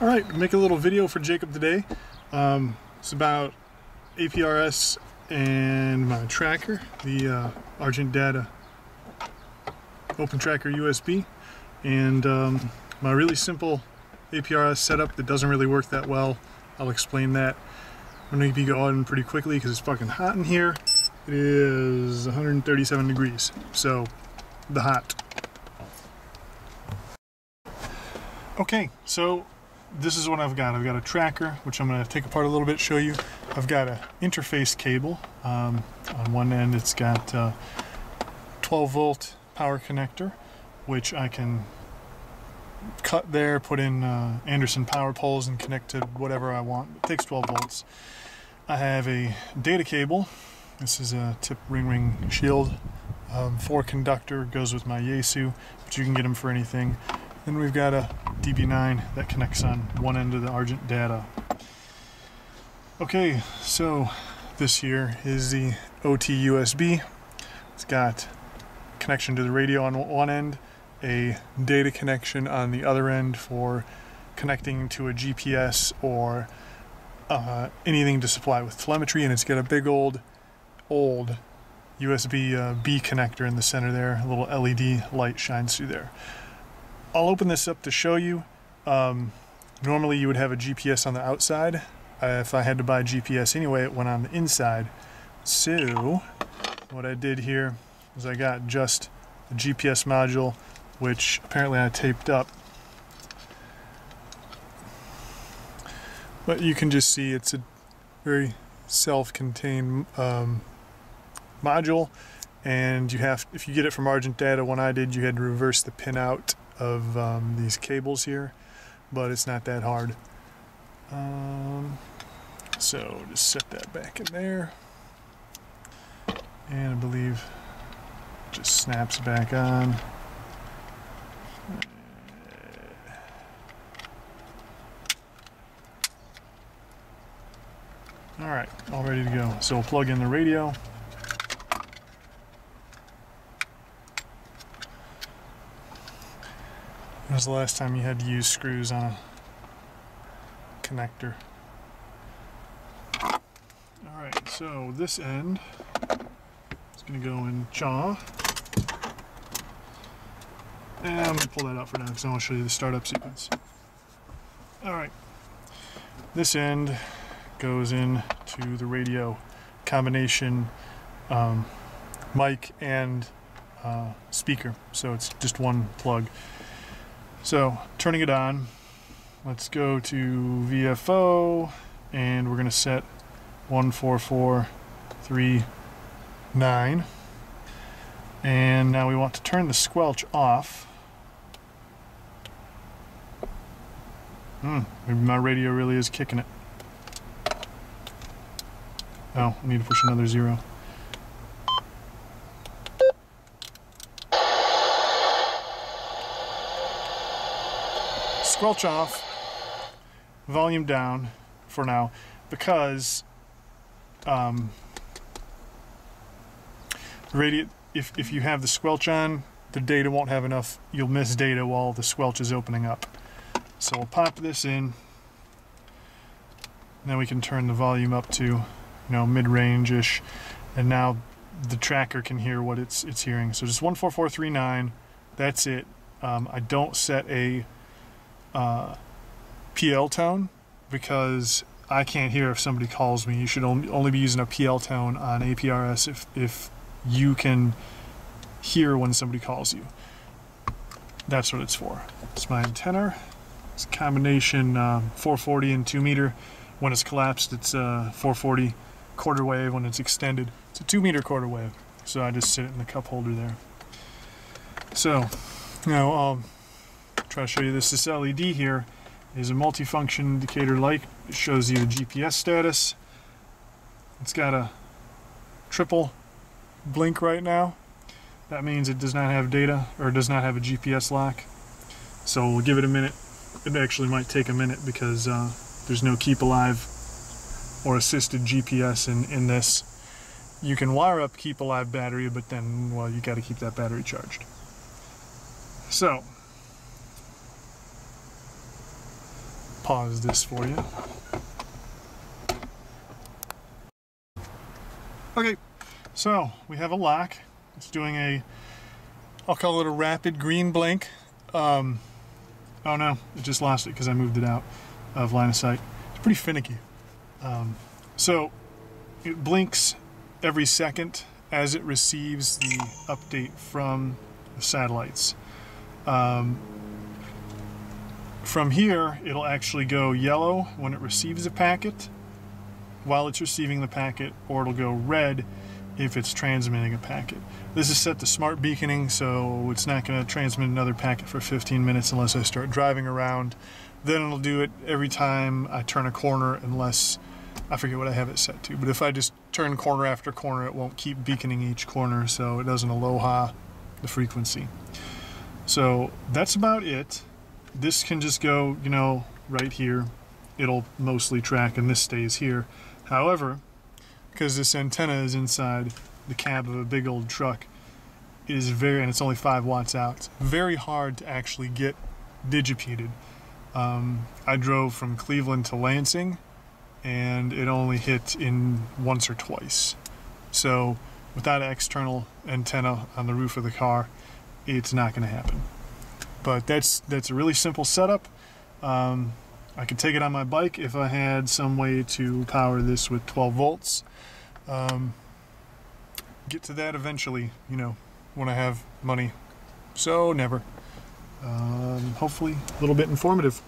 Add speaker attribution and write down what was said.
Speaker 1: Alright, make a little video for Jacob today. It's about APRS and my tracker, the Argent Data Open Tracker USB, and my really simple APRS setup that doesn't really work that well. I'll explain that. I'm going to be going pretty quickly because it's fucking hot in here. It is 137 degrees, so the hot. Okay, so this is what I've got. I've got a tracker, which I'm going to take apart a little bit, show you. I've got an interface cable. On one end it's got a 12 volt power connector, which I can cut there, put in Anderson power poles and connect to whatever I want. It takes 12 volts. I have a data cable. This is a tip ring shield. 4 conductor, goes with my Yaesu, but you can get them for anything. Then we've got a DB9 that connects on one end of the Argent Data. Okay, so this here is the OT USB. It's got connection to the radio on one end, a data connection on the other end for connecting to a GPS or anything to supply with telemetry, and it's got a big old USB B connector in the center there. A little LED light shines through there. I'll open this up to show you. Normally you would have a GPS on the outside. If I had to buy GPS anyway, it went on the inside. So what I did here is I got just the GPS module, which apparently I taped up. But you can just see it's a very self-contained module, and you have, if you get it from Argent Data, when I did, you had to reverse the pin out of these cables here, but it's not that hard. So just set that back in there, and I believe it just snaps back on. Alright, all ready to go. So we'll plug in the radio. When was the last time you had to use screws on a connector? Alright, so this end is going to go in jaw. And I'm going to pull that out for now because I want to show you the startup sequence. Alright, this end goes in to the radio combination mic and speaker, so it's just one plug. So turning it on, let's go to VFO, and we're going to set 14439, and now we want to turn the squelch off. Maybe my radio really is kicking it. Oh, I need to push another 0. Squelch off, volume down for now, because radio, if you have the squelch on, the data won't have enough, you'll miss data while the squelch is opening up. So we'll pop this in, then we can turn the volume up to, mid-range-ish, and now the tracker can hear what it's hearing. So just 14439, that's it. I don't set a PL tone because I can't hear if somebody calls me. You should only be using a PL tone on APRS if you can hear when somebody calls you. That's what it's for. It's my antenna. It's a combination 440 and 2 meter. When it's collapsed, it's 440 quarter wave. When it's extended, it's a 2 meter quarter wave. So I just sit it in the cup holder there. So now I'll try to show you this. This LED here is a multifunction indicator light. It shows you the GPS status. It's got a triple blink right now. That means it does not have data, or does not have a GPS lock. So we'll give it a minute. It actually might take a minute because there's no keep alive or assisted GPS in this. You can wire up keep alive battery, but then, well, you got to keep that battery charged. So pause this for you. Okay, so we have a lock. It's doing a, I'll call it a rapid green blink. Oh no, it just lost it because I moved it out of line of sight. It's pretty finicky. So it blinks every second as it receives the update from the satellites. From here, it'll actually go yellow when it receives a packet while it's receiving the packet, or it'll go red if it's transmitting a packet. This is set to smart beaconing, so it's not going to transmit another packet for 15 minutes unless I start driving around. Then it'll do it every time I turn a corner, unless I forget what I have it set to. But if I just turn corner after corner, it won't keep beaconing each corner, so it doesn't aloha the frequency. So that's about it. This can just go, you know, right here. It'll mostly track, and this stays here. However, because this antenna is inside the cab of a big old truck, it is and it's only 5 watts out, it's very hard to actually get digipeated. I drove from Cleveland to Lansing, and it only hit in once or twice. So without an external antenna on the roof of the car, it's not going to happen. But that's a really simple setup. I could take it on my bike if I had some way to power this with 12 volts. Get to that eventually, you know, when I have money. So never. Hopefully a little bit informative.